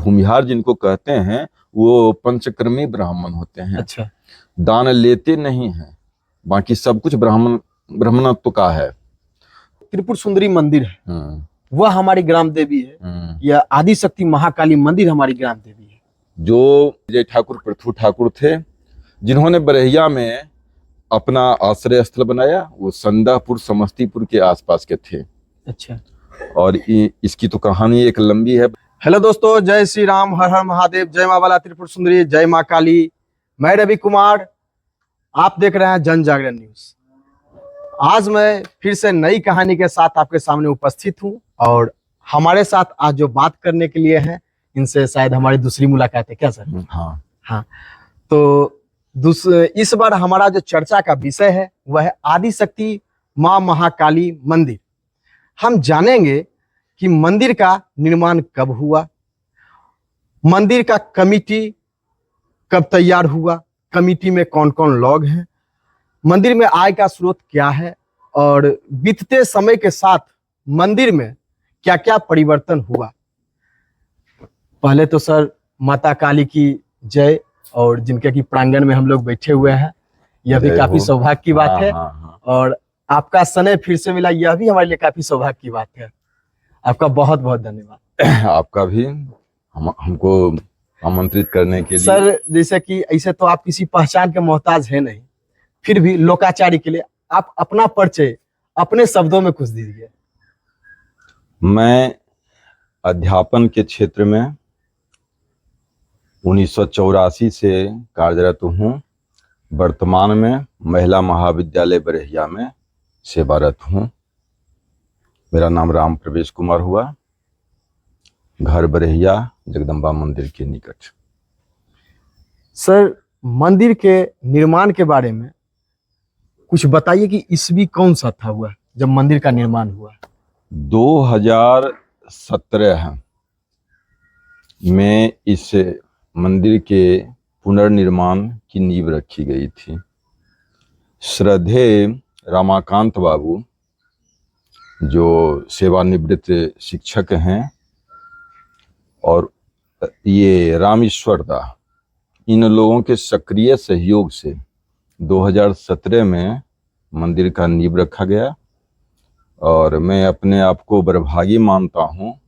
भूमिहार जिनको कहते हैं वो पंचकर्मी ब्राह्मण होते हैं। अच्छा। दान लेते नहीं हैं, बाकी सब कुछ ब्राह्मणत्व का है। त्रिपुर सुंदरी मंदिर है, वह हमारी ग्राम देवी है। यह आदिशक्ति महाकाली मंदिर हमारी ग्राम देवी है। जो जय ठाकुर पृथु ठाकुर थे, जिन्होंने बरहिया में अपना आश्रय स्थल बनाया, वो संदापुर समस्तीपुर के आसपास के थे। अच्छा। और इसकी तो कहानी एक लंबी है। हेलो दोस्तों, जय श्री राम, हर हर महादेव, जय मां बाला त्रिपुर सुंदरी, जय मां काली। मैं रवि कुमार, आप देख रहे हैं जन जागरण न्यूज। आज मैं फिर से नई कहानी के साथ आपके सामने उपस्थित हूं और हमारे साथ आज जो बात करने के लिए हैं, इनसे शायद हमारी दूसरी मुलाकात है। क्या सर? हाँ। तो इस बार हमारा जो चर्चा का विषय है वह है आदिशक्ति मां महाकाली मंदिर। हम जानेंगे कि मंदिर का निर्माण कब हुआ, मंदिर का कमिटी कब तैयार हुआ, कमिटी में कौन कौन लोग हैं, मंदिर में आय का स्रोत क्या है और बीतते समय के साथ मंदिर में क्या क्या परिवर्तन हुआ। पहले तो सर माता काली की जय, और जिनके की प्रांगण में हम लोग बैठे हुए हैं, यह भी काफी सौभाग्य की बात है। और आपका समय फिर से मिला, यह भी हमारे लिए काफी सौभाग्य की बात है। आपका बहुत बहुत धन्यवाद। आपका भी हमको आमंत्रित करने के लिए। सर जैसे कि ऐसे तो आप किसी पहचान के मोहताज है नहीं, फिर भी लोकाचारी के लिए आप अपना परिचय अपने शब्दों में कुछ दीजिए। मैं अध्यापन के क्षेत्र में 1984 से कार्यरत हूँ। वर्तमान में महिला महाविद्यालय बरहिया में सेवारत हूँ। मेरा नाम राम प्रवेश कुमार हुआ, घर बरहिया जगदम्बा मंदिर के निकट। सर मंदिर के निर्माण के बारे में कुछ बताइए कि ईस्वी कौन सा था हुआ जब मंदिर का निर्माण हुआ? 2017 में इस मंदिर के पुनर्निर्माण की नींव रखी गई थी। श्रद्धेय रमाकांत बाबू जो सेवानिवृत्त शिक्षक हैं, और ये रामेश्वर दा, इन लोगों के सक्रिय सहयोग से 2017 में मंदिर का नींव रखा गया। और मैं अपने आप को बड़भागी मानता हूँ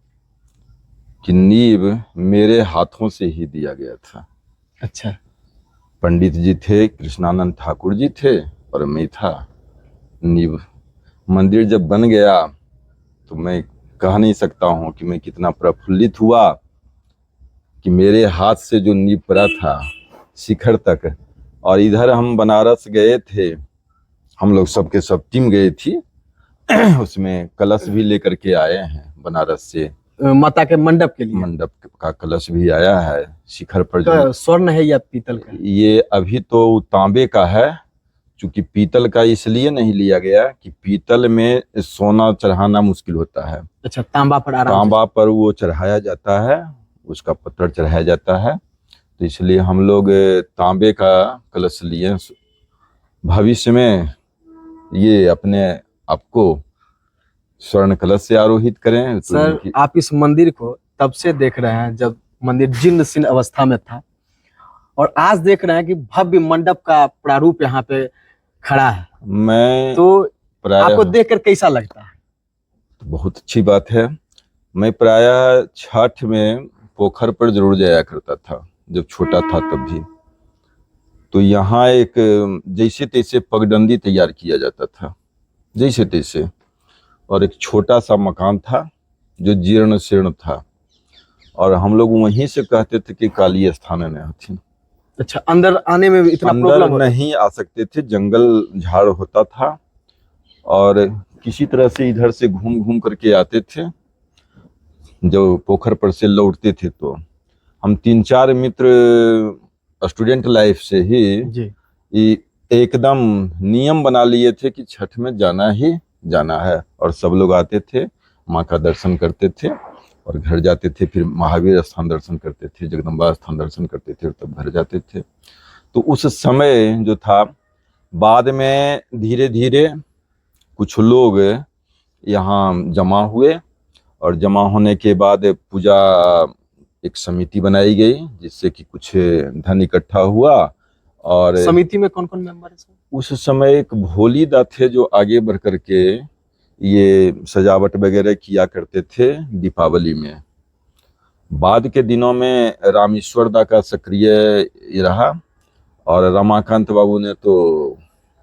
कि नींव मेरे हाथों से ही दिया गया था। अच्छा। पंडित जी थे, कृष्णानंद ठाकुर जी थे, और मैं था। नींव मंदिर जब बन गया तो मैं कह नहीं सकता हूँ कि मैं कितना प्रफुल्लित हुआ कि मेरे हाथ से जो नींव पड़ा था शिखर तक। और इधर हम बनारस गए थे, हम लोग सबके सब टीम गई थी। उसमें कलश भी लेकर के आए हैं बनारस से, माता के मंडप के लिए। मंडप का कलश भी आया है शिखर पर। जो स्वर्ण है या पीतल का? ये अभी तो तांबे का है, क्योंकि पीतल का इसलिए नहीं लिया गया कि पीतल में सोना चढ़ाना मुश्किल होता है। अच्छा, तांबा पर आराम तांबा पर वो चढ़ाया जाता है, उसका पत्थर चढ़ाया जाता है, तो इसलिए हम लोग तांबे का कलश लिए। भविष्य में ये अपने आपको स्वर्ण कलश से आरोहित करें। सर तो आप इस मंदिर को तब से देख रहे हैं जब मंदिर जीर्ण शीर्ण अवस्था में था, और आज देख रहे हैं कि भव्य मंडप का प्रारूप यहाँ पे खड़ा है। मैं तो आपको देखकर कैसा लगता है? बहुत अच्छी बात है। मैं प्रायः छठ में पोखर पर जरूर जाया करता था जब छोटा था तब भी। तो यहाँ एक जैसे तैसे पगडंडी तैयार किया जाता था, जैसे तैसे, और एक छोटा सा मकान था जो जीर्ण शीर्ण था, और हम लोग वहीं से कहते थे कि काली स्थान में हथिन। अच्छा, अंदर आने में इतना प्रॉब्लम नहीं आ सकते थे, जंगल झाड़ होता था, और किसी तरह से इधर से घूम घूम करके आते थे। जो पोखर पर से लौटते थे तो हम 3-4 मित्र स्टूडेंट लाइफ से ही एकदम नियम बना लिए थे कि छठ में जाना ही जाना है, और सब लोग आते थे, माँ का दर्शन करते थे और घर जाते थे। फिर महावीर स्थान दर्शन करते थे, जगदम्बा स्थान दर्शन करते थे, और तब घर जाते थे। तो उस समय जो था, बाद में धीरे धीरे कुछ लोग यहाँ जमा हुए, और जमा होने के बाद पूजा एक समिति बनाई गई जिससे कि कुछ धन इकट्ठा हुआ। और समिति में कौन कौन मेंबर है सर? उस समय एक भोली दा थे जो आगे बढ़ करके ये सजावट वगैरह किया करते थे दीपावली में। बाद के दिनों में रामेश्वर दा का सक्रिय रहा और रमाकांत बाबू ने तो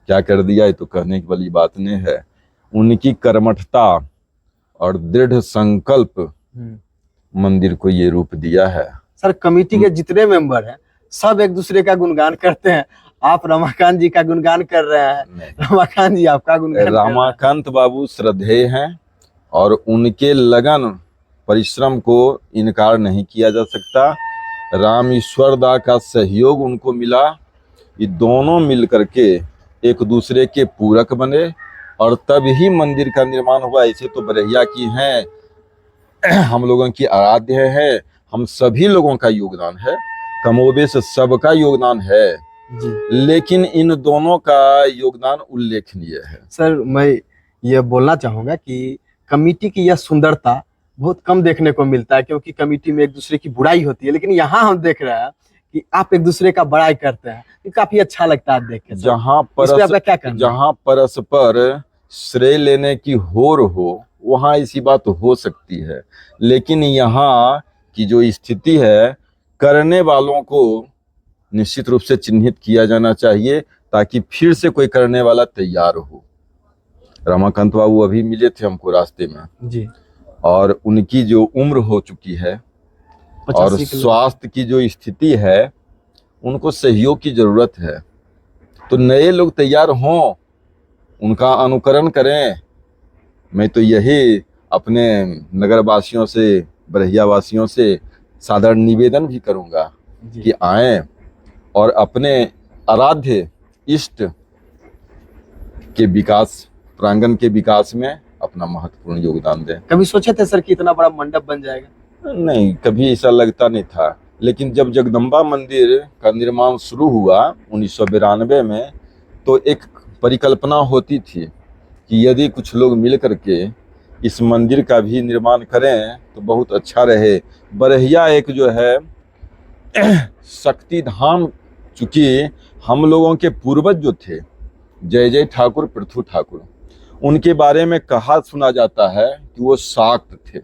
क्या कर दिया, ये तो कहने की वाली बात नहीं है। उनकी कर्मठता और दृढ़ संकल्प मंदिर को ये रूप दिया है। सर कमेटी के जितने मेंबर हैं सब एक दूसरे का गुणगान करते हैं। आप रमाकांत जी का गुणगान कर रहे हैं, रमाकांत जी आपका गुणगान कर रहे हैं। रमाकांत बाबू श्रद्धेय हैं और उनके लगन परिश्रम को इनकार नहीं किया जा सकता। रामेश्वर दा का सहयोग उनको मिला। ये दोनों मिल करके एक दूसरे के पूरक बने और तब ही मंदिर का निर्माण हुआ। ऐसे तो बरहिया की हैं, हम लोगों की आराध्य है, हम सभी लोगों का योगदान है, कमोबेश सबका योगदान है जी। लेकिन इन दोनों का योगदान उल्लेखनीय है। सर मैं ये बोलना चाहूंगा कि कमेटी की यह सुंदरता बहुत कम देखने को मिलता है, क्योंकि कमेटी में एक दूसरे की बुराई होती है, लेकिन यहाँ हम देख रहे हैं कि आप एक दूसरे का बड़ाई करते हैं। ये काफी अच्छा लगता है देख के। जहाँ परस्पर श्रेय लेने की होड़ हो वहाँ ऐसी बात हो सकती है, लेकिन यहाँ की जो स्थिति है करने वालों को निश्चित रूप से चिन्हित किया जाना चाहिए ताकि फिर से कोई करने वाला तैयार हो। रमाकांत बाबू अभी मिले थे हमको रास्ते में जी, और उनकी जो उम्र हो चुकी है और स्वास्थ्य की जो स्थिति है उनको सहयोग की जरूरत है। तो नए लोग तैयार हों, उनका अनुकरण करें। मैं तो यही अपने नगर वासियों से, बरहिया वासियों से साधारण निवेदन भी करूंगा कि आएं और अपने आराध्य इष्ट के विकास, प्रांगण के विकास में अपना महत्वपूर्ण योगदान दें। कभी सोचे थे सर कि इतना बड़ा मंडप बन जाएगा? नहीं, कभी ऐसा लगता नहीं था, लेकिन जब जगदम्बा मंदिर का निर्माण शुरू हुआ 1992 में तो एक परिकल्पना होती थी कि यदि कुछ लोग मिल करके इस मंदिर का भी निर्माण करें तो बहुत अच्छा रहे। बरहिया एक जो है शक्ति धाम, चूंकि हम लोगों के पूर्वज जो थे जय जय ठाकुर, पृथु ठाकुर, उनके बारे में कहा सुना जाता है कि वो शाक्त थे,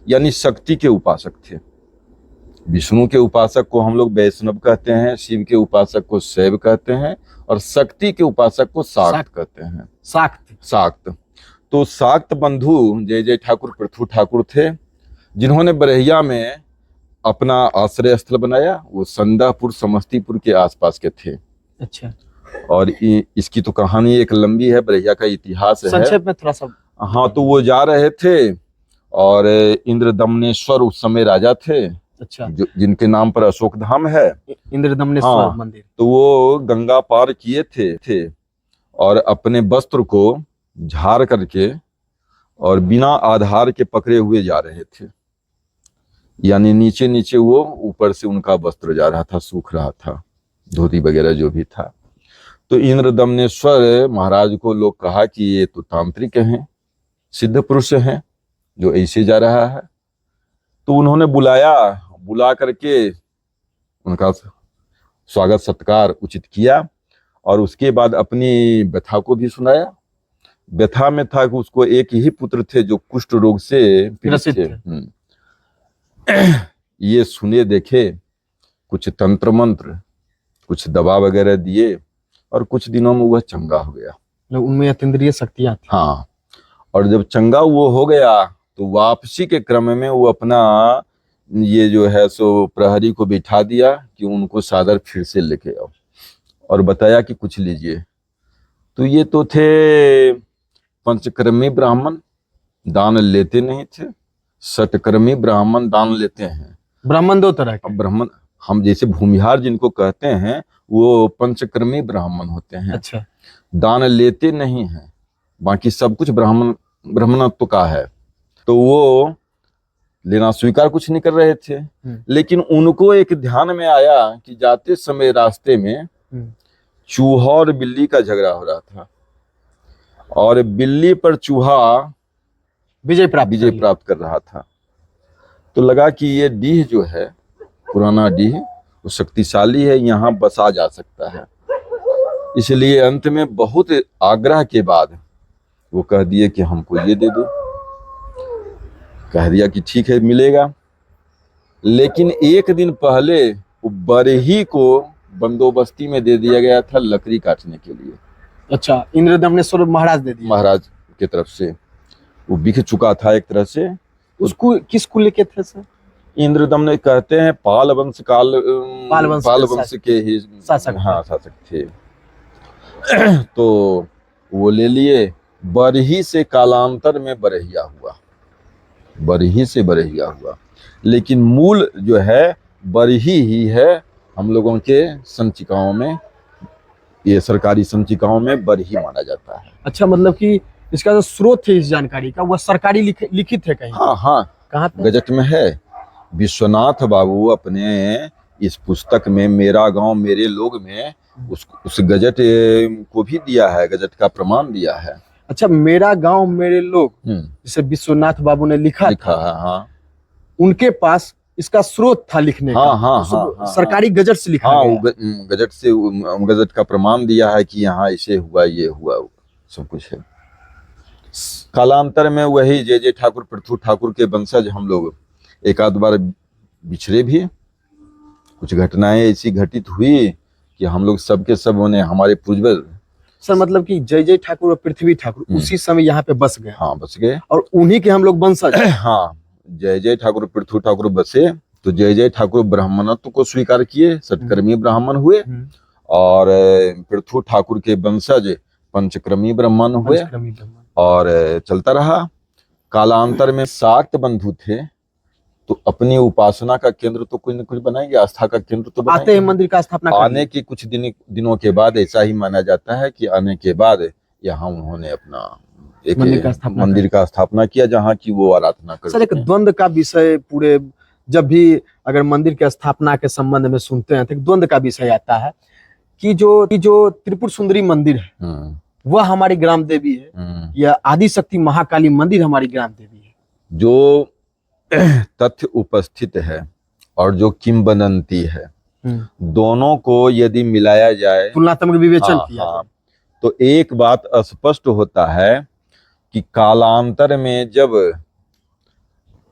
यानी शक्ति के उपासक थे। विष्णु के उपासक को हम लोग वैष्णव कहते हैं, शिव के उपासक को शैव कहते हैं और शक्ति के उपासक को शाक्त कहते हैं। शाक्त तो शाक्त बंधु जय जय ठाकुर, पृथु ठाकुर थे, जिन्होंने बरहिया में अपना आश्रय स्थल बनाया। वो संदापुर समस्तीपुर के आसपास के थे। अच्छा। और इसकी तो कहानी एक लंबी है, बरहिया का इतिहास है। संक्षेप में थोड़ा सा। हाँ, तो वो जा रहे थे और इंद्रदमनेश्वर उस समय राजा थे। अच्छा। जिनके नाम पर अशोक धाम है, इंद्रदमनेश्वर मंदिर। तो वो गंगा पार किए थे और अपने वस्त्र को झाड़ करके और बिना आधार के पकड़े हुए जा रहे थे, यानी नीचे नीचे वो, ऊपर से उनका वस्त्र जा रहा था, सूख रहा था, धोती वगैरह जो भी था। तो इंद्रदमनेश्वर महाराज को लोग कहा कि ये तो तांत्रिक हैं, सिद्ध पुरुष हैं जो ऐसे जा रहा है। तो उन्होंने बुला करके उनका स्वागत सत्कार उचित किया और उसके बाद अपनी व्यथा को भी सुनाया। व्यथा में था कि उसको एक ही पुत्र थे जो कुष्ठ रोग से पीड़ित थे। ये सुने देखे, कुछ तंत्र मंत्र, कुछ दवा वगैरह दिए और कुछ दिनों में वह चंगा हो गया। उनमें अतीन्द्रिय शक्तियां थी। हाँ, और जब चंगा वो हो गया तो वापसी के क्रम में वो अपना ये जो है सो प्रहरी को बिठा दिया कि उनको सादर फिर से लेके आओ और बताया कि कुछ लीजिए। तो ये तो थे पंचकर्मी ब्राह्मण, दान लेते नहीं थे। षटकर्मी ब्राह्मण दान लेते हैं। ब्राह्मण दो तरह के। ब्राह्मण हम जैसे भूमिहार जिनको कहते हैं वो पंचकर्मी ब्राह्मण होते हैं। अच्छा। दान लेते नहीं हैं, बाकी सब कुछ ब्राह्मणत्व का है। तो वो लेना स्वीकार कुछ नहीं कर रहे थे, लेकिन उनको एक ध्यान में आया कि जाते समय रास्ते में चूहा और बिल्ली का झगड़ा हो रहा था और बिल्ली पर चूहा विजय प्राप्त कर रहा था। तो लगा कि ये डीह जो है, पुराना डीह, वो शक्तिशाली है, यहाँ बसा जा सकता है। इसलिए अंत में बहुत आग्रह के बाद वो कह दिए कि हमको ये दे दो। कह दिया कि ठीक है, मिलेगा। लेकिन एक दिन पहले वो बरही को बंदोबस्ती में दे दिया गया था लकड़ी काटने के लिए। अच्छा, इंद्रदमनेश्वर महाराज दे दिए। महाराज की तरफ से वो बिक चुका था एक तरह से। उसको किसको लेके थे सर? इंद्रदम्न कहते हैं पाल वंश पाल वंश के ही शासक हाँ शासक थे। तो वो ले लिए। बरही से कालांतर में बरहिया हुआ, बरही से बरहिया हुआ, लेकिन मूल जो है बरही ही है। हम लोगों के संचिकाओं में, ये सरकारी संचिकाओं में बरही माना जाता है। अच्छा, मतलब कि इसका जो स्रोत है इस जानकारी का, वह सरकारी लिखित है कहीं? हाँ हाँ, कहाँ पे? गजट में है। विश्वनाथ बाबू अपने इस पुस्तक में मेरा गांव मेरे लोग में उस गजट को भी दिया है, गजट का प्रमाण दिया है। अच्छा, मेरा गांव मेरे लोग, जिसे विश्वनाथ बाबू ने लिखा लिखा है। हाँ, उनके पास इसका स्रोत था लिखने हाँ, का। हाँ, तो हाँ, हाँ, सरकारी गजट से लिखा हाँ, गया। गजट से, गजट का प्रमाण दिया है कि यहाँ ऐसे हुआ, ये हुआ, सब कुछ है। कालांतर में वही जे ठाकुर, पृथु ठाकुर के वंशज हम लोग एक आध बार बिछड़े भी। कुछ घटनाएं ऐसी घटित हुई कि हम लोग सबके सब होने, हमारे पूर्वज। सर मतलब कि जय ठाकुर और पृथ्वी ठाकुर उसी समय यहाँ पे बस गए। हाँ, बस गए। और उन्हीं के हम लोग वंशज। हाँ, जय ठाकुर पृथु ठाकुर बसे तो जय ठाकुर ब्राह्मणत्व को स्वीकार किए, सतकर्मी ब्राह्मण हुए। और पृथु ठाकुर के वंशज पंचक्रमी ब्राह्मण हुए। और चलता रहा। कालांतर में शाक्त बंधु थे, तो अपनी उपासना का केंद्र तो कुछ न कुछ बनाएंगे, आस्था का केंद्र तो बनाएंगे। आते हैं मंदिर का स्थापना आने के कुछ दिनों के बाद ऐसा ही माना जाता है कि आने के बाद यहाँ उन्होंने अपना एक मंदिर का स्थापना किया, जहाँ की वो आराधना करते। सर, एक द्वंद्व का विषय पूरे, जब भी अगर मंदिर के स्थापना के संबंध में सुनते हैं तो एक द्वंद्व का विषय आता है कि जो त्रिपुर सुंदरी मंदिर है वह हमारी ग्राम देवी है या आदिशक्ति महाकाली मंदिर हमारी ग्राम देवी है। जो तथ्य उपस्थित है और जो किंवदंती है, दोनों को यदि मिलाया जाए, तुलनात्मक विवेचन किया जाए, तो एक बात स्पष्ट होता है कि कालांतर में जब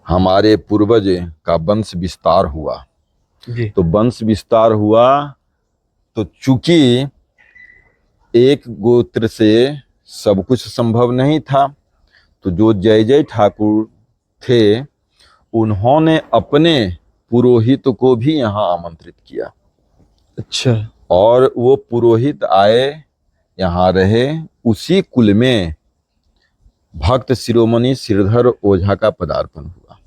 हमारे पूर्वज का वंश विस्तार हुआ, तो वंश विस्तार हुआ तो चूंकि एक गोत्र से सब कुछ संभव नहीं था, तो जो जय ठाकुर थे उन्होंने अपने पुरोहित को भी यहाँ आमंत्रित किया। अच्छा। और वो पुरोहित आए, यहाँ रहे। उसी कुल में भक्त शिरोमणि श्रीधर ओझा का पदार्पण हुआ।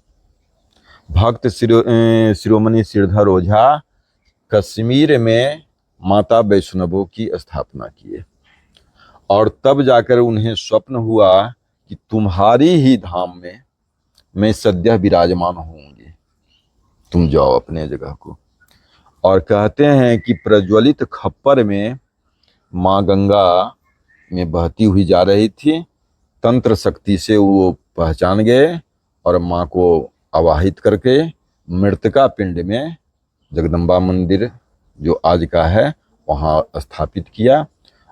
भक्त शिरोमणि श्रीधर ओझा कश्मीर में माता वैष्णवों की स्थापना किए, और तब जाकर उन्हें स्वप्न हुआ कि तुम्हारी ही धाम में मैं सद्य विराजमान होंगी, तुम जाओ अपने जगह को। और कहते हैं कि प्रज्वलित खप्पर में माँ गंगा में बहती हुई जा रही थी, तंत्र शक्ति से वो पहचान गए और माँ को आवाहित करके मृतका पिंड में जगदम्बा मंदिर जो आज का है वहाँ स्थापित किया।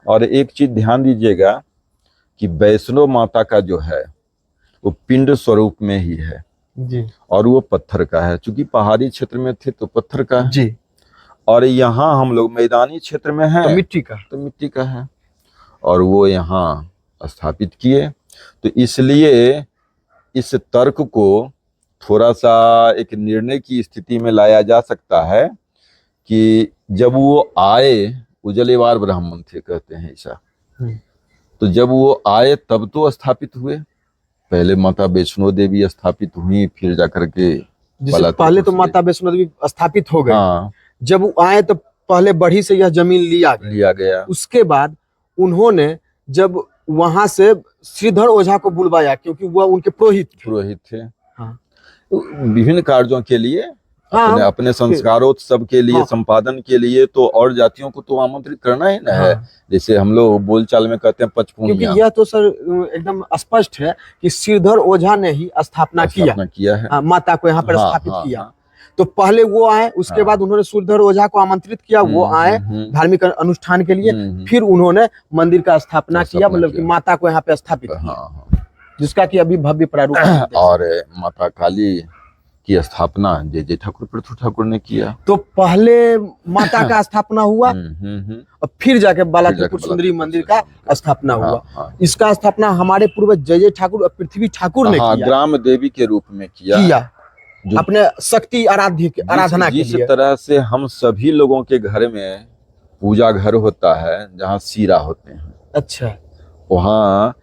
और एक चीज ध्यान दीजिएगा कि वैष्णो माता का जो है वो पिंड स्वरूप में ही है जी, और वो पत्थर का है। चूंकि पहाड़ी क्षेत्र में थे तो पत्थर का है जी, और यहाँ हम लोग मैदानी क्षेत्र में हैं तो मिट्टी का है, और वो यहाँ स्थापित किए। तो इसलिए इस तर्क को थोड़ा सा एक निर्णय की स्थिति में लाया जा सकता है कि जब वो आए, उजलेवार ब्राह्मण थे कहते हैं ऐसा, तो जब वो आए तब तो स्थापित हुए। पहले माता वैष्णो देवी स्थापित हुई, फिर जाकर के पहले तो माता वैष्णो देवी स्थापित हो गए। हाँ, जब वो आए तो पहले बढ़ी से यह जमीन लिया गया। उसके बाद उन्होंने जब वहां से श्रीधर ओझा को बुलवाया, क्योंकि वह उनके पुरोहित थे। हाँ। तो विभिन्न कार्यों के लिए हाँ, अपने संस्कारोत्सव के लिए, हाँ। संपादन के लिए तो और जातियों को तो आमंत्रित करना ही ना है। हाँ। जैसे हम लोग बोलचाल में कहते हैं क्योंकि पचपूनिया यह तो सर एकदम स्पष्ट है कि श्रीधर ओझा ने ही स्थापना किया, किया है। माता को यहाँ पर हाँ, स्थापित हाँ, किया। हाँ। तो पहले वो आए, उसके हाँ। बाद उन्होंने श्रीधर ओझा को आमंत्रित किया, वो आए धार्मिक अनुष्ठान के लिए, फिर उन्होंने मंदिर का स्थापना किया, मतलब कि माता को यहाँ पे स्थापित किया। हाँ। जिसका कि अभी भव्य प्रारूप हम देख और माता काली की स्थापना जय ठाकुर पृथ्वी ठाकुर ने किया। तो पहले माता का स्थापना हुआ और फिर जाके बाला त्रिपुर सुंदरी मंदिर का स्थापना हुआ। हाँ। इसका स्थापना हमारे पूर्वज जय ठाकुर और पृथ्वी ठाकुर ने किया, ग्राम देवी के रूप में किया अपने शक्ति आराधना के लिए। जिस तरह से हम सभी लोगों के घर में पूजा घर होता है जहाँ सीरा होते हैं, अच्छा, वहाँ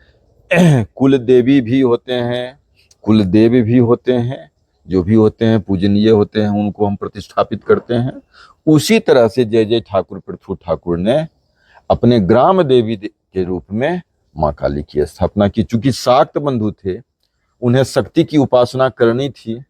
कुल देवी भी होते हैं, कुल देव भी होते हैं, जो भी होते हैं पूजनीय होते हैं, उनको हम प्रतिष्ठापित करते हैं। उसी तरह से जय ठाकुर पृथ्वी ठाकुर ने अपने ग्राम देवी के रूप में माँ काली की स्थापना की। चूंकि शाक्त बंधु थे, उन्हें शक्ति की उपासना करनी थी,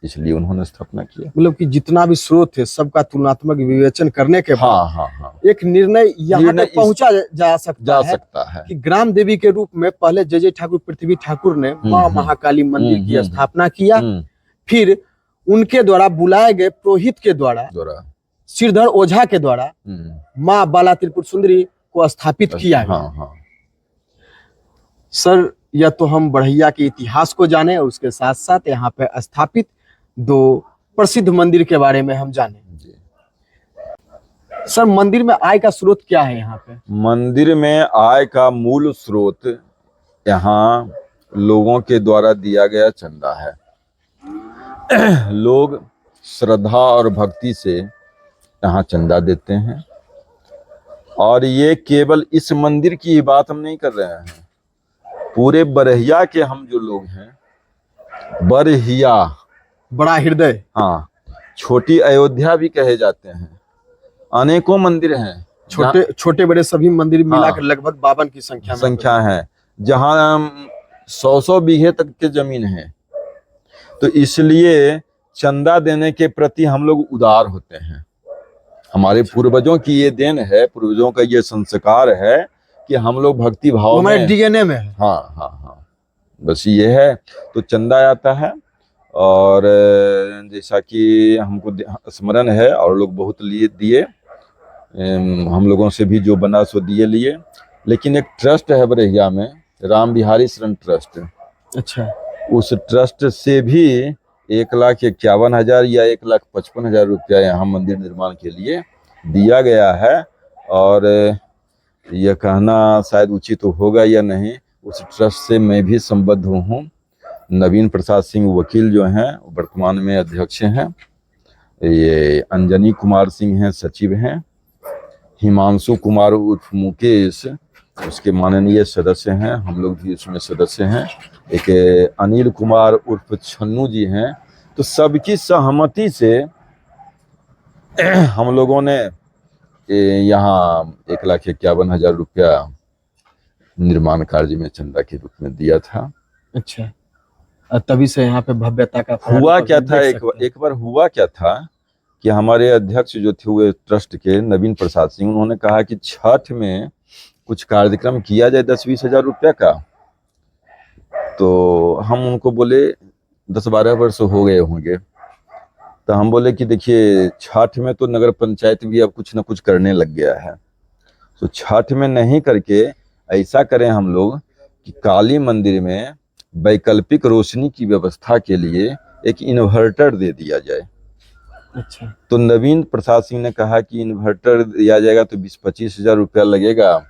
इसलिए उन्होंने स्थापना किया। मतलब कि जितना भी स्रोत है सबका तुलनात्मक विवेचन करने के बाद हाँ। एक निर्णय यहाँ तक पहुंचा जा सकता है कि ग्राम देवी के रूप में पहले जय ठाकुर पृथ्वी ठाकुर ने माँ महाकाली मंदिर की स्थापना किया। फिर उनके द्वारा बुलाए गए पुरोहित के द्वारा श्रीधर ओझा के द्वारा माँ बाला त्रिपुर सुंदरी को स्थापित किया गया। सर, यह तो हम बढ़ैया के इतिहास को जाने और उसके साथ साथ यहाँ पे स्थापित 2 प्रसिद्ध मंदिर के बारे में हम जाने। सर, मंदिर में आय का स्रोत क्या है यहाँ पे? मंदिर में आय का मूल स्रोत यहाँ लोगों के द्वारा दिया गया चंदा है। लोग श्रद्धा और भक्ति से यहाँ चंदा देते हैं। और ये केवल इस मंदिर की बात हम नहीं कर रहे हैं, पूरे बरहिया के हम जो लोग हैं, बरहिया बड़ा हृदय, हाँ, छोटी अयोध्या भी कहे जाते हैं, अनेकों मंदिर हैं, छोटे बड़े सभी मंदिर मिलाकर लगभग 52 की संख्या है, जहाँ 100 बीघे तक के जमीन है। तो इसलिए चंदा देने के प्रति हम लोग उदार होते हैं। हमारे पूर्वजों की ये देन है, पूर्वजों का ये संस्कार है कि हम लोग भक्ति भाव में, हमारे डीएनए में है। हाँ, बस ये है। तो चंदा आता है, और जैसा कि हमको स्मरण है और लोग बहुत दिए, हम लोगों से भी जो बना सो लिए। लेकिन एक ट्रस्ट है बरहिया में, राम बिहारी शरण ट्रस्ट। अच्छा, उस ट्रस्ट से भी 1,51,000 या 1,55,000 रुपया यहाँ मंदिर निर्माण के लिए दिया गया है। और यह कहना शायद उचित होगा या नहीं, उस ट्रस्ट से मैं भी संबद्ध हूँ। नवीन प्रसाद सिंह वकील जो हैं वर्तमान में अध्यक्ष हैं, ये अंजनी कुमार सिंह हैं सचिव हैं, हिमांशु कुमार उर्फ मुकेश उसके माननीय सदस्य हैं, हम लोग भी उसमें सदस्य हैं, एक अनिल कुमार उर्फ छन्नू जी हैं। तो सबकी सहमति से हम लोगों ने यहाँ 1,51,000 रुपया निर्माण कार्य में चंदा के रूप में दिया था। अच्छा, तभी से यहाँ पे भव्यता का हुआ क्या था, एक बार हुआ क्या था कि हमारे अध्यक्ष जो थे हुए ट्रस्ट के नवीन प्रसाद सिंह, उन्होंने कहा कि छठ में कुछ कार्यक्रम किया जाए 10-20 हजार रुपया का। तो हम उनको बोले 10-12 वर्ष हो गए होंगे, तो हम बोले कि देखिए छठ में तो नगर पंचायत भी अब कुछ ना कुछ करने लग गया है, तो छठ में नहीं करके ऐसा करें हम लोग कि काली मंदिर में वैकल्पिक रोशनी की व्यवस्था के लिए एक इन्वर्टर दे दिया जाए। अच्छा, तो नवीन प्रसाद सिंह ने कहा कि इन्वर्टर दिया जाएगा तो 20-25 हजार रुपया लगेगा,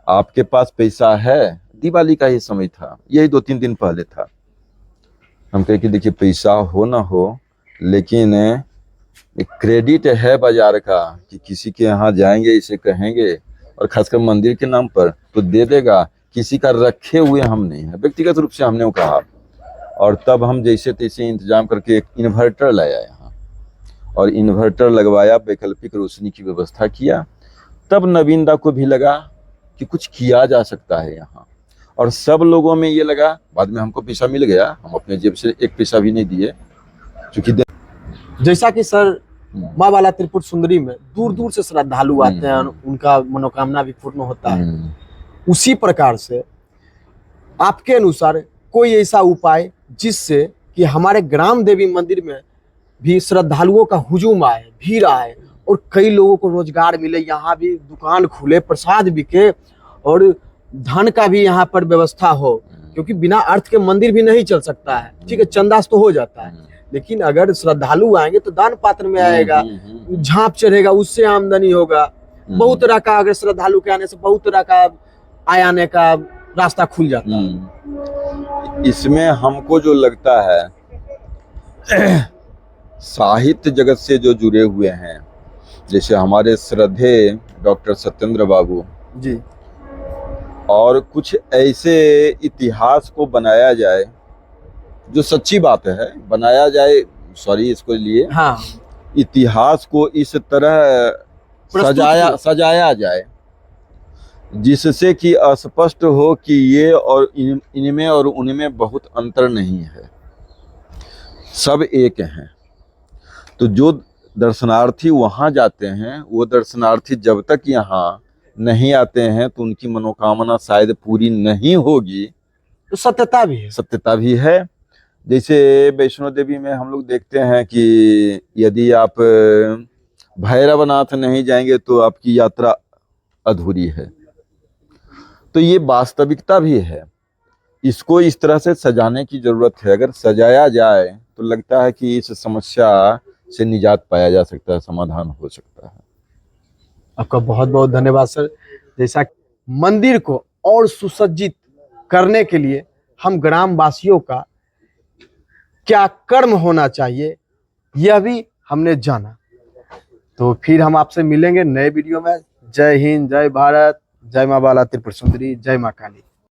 आपके पास पैसा है? दिवाली का ही समय था, यही 2-3 दिन पहले था। हम कहे कि देखिए पैसा हो ना हो, लेकिन एक क्रेडिट है बाजार का कि किसी के यहाँ जाएंगे, इसे कहेंगे और खासकर मंदिर के नाम पर तो दे देगा, किसी का रखे हुए हम नहीं है, व्यक्तिगत रूप से हमने वो कहा। और तब हम जैसे तैसे इंतजाम करके एक इन्वर्टर लाया यहाँ, और इन्वर्टर लगवाया, वैकल्पिक रोशनी की व्यवस्था किया। तब नवीनदा को भी लगा कि कुछ किया जा सकता है यहाँ, और सब लोगों में ये लगा। बाद में हमको पैसा मिल गया, हम अपने जेब से एक पैसा भी नहीं दिए, क्योंकि जैसा कि सर माँ बाला त्रिपुर सुंदरी में दूर दूर से श्रद्धालु आते हैं, उनका मनोकामना भी पूर्ण होता है, उसी प्रकार से आपके अनुसार कोई ऐसा उपाय जिससे कि हमारे ग्राम देवी मंदिर में भी श्रद्धालुओं का हुजूम आए, भीड़ आए और कई लोगों को रोजगार मिले, यहाँ भी दुकान खुले, प्रसाद बिके और धन का भी यहाँ पर व्यवस्था हो, क्योंकि बिना अर्थ के मंदिर भी नहीं चल सकता है। ठीक है, चंदा तो हो जाता है, लेकिन अगर श्रद्धालु आएंगे तो दान पात्र में आएगा, झांप चढ़ेगा, उससे आमदनी होगा। बहुत तरह का, अगर श्रद्धालु के आने से बहुत तरह का आने का रास्ता खुल जाता है। इसमें हमको जो लगता है, साहित्य जगत से जो जुड़े हुए हैं, जैसे हमारे श्रद्धेय डॉक्टर सत्येंद्र बाबू जी, और कुछ ऐसे इतिहास को बनाया जाए, जो सच्ची बात है, बनाया जाए, सॉरी इसको लिए, हाँ, इतिहास को इस तरह सजाया जाए जिससे कि स्पष्ट हो कि ये और इनमें और उनमें बहुत अंतर नहीं है, सब एक हैं। तो जो दर्शनार्थी वहाँ जाते हैं, वो दर्शनार्थी जब तक यहाँ नहीं आते हैं तो उनकी मनोकामना शायद पूरी नहीं होगी। तो सत्यता भी है, सत्यता भी है। जैसे वैष्णो देवी में हम लोग देखते हैं कि यदि आप भैरवनाथ नहीं जाएंगे तो आपकी यात्रा अधूरी है। तो ये वास्तविकता भी है, इसको इस तरह से सजाने की जरूरत है। अगर सजाया जाए तो लगता है कि इस समस्या से निजात पाया जा सकता है, समाधान हो सकता है। आपका बहुत बहुत धन्यवाद सर। जैसा मंदिर को और सुसज्जित करने के लिए हम ग्राम वासियों का क्या कर्म होना चाहिए, यह भी हमने जाना। तो फिर हम आपसे मिलेंगे नए वीडियो में। जय हिंद, जय भारत, जय माँ बाला त्रिपुर सुंदरी, जय माँ काली।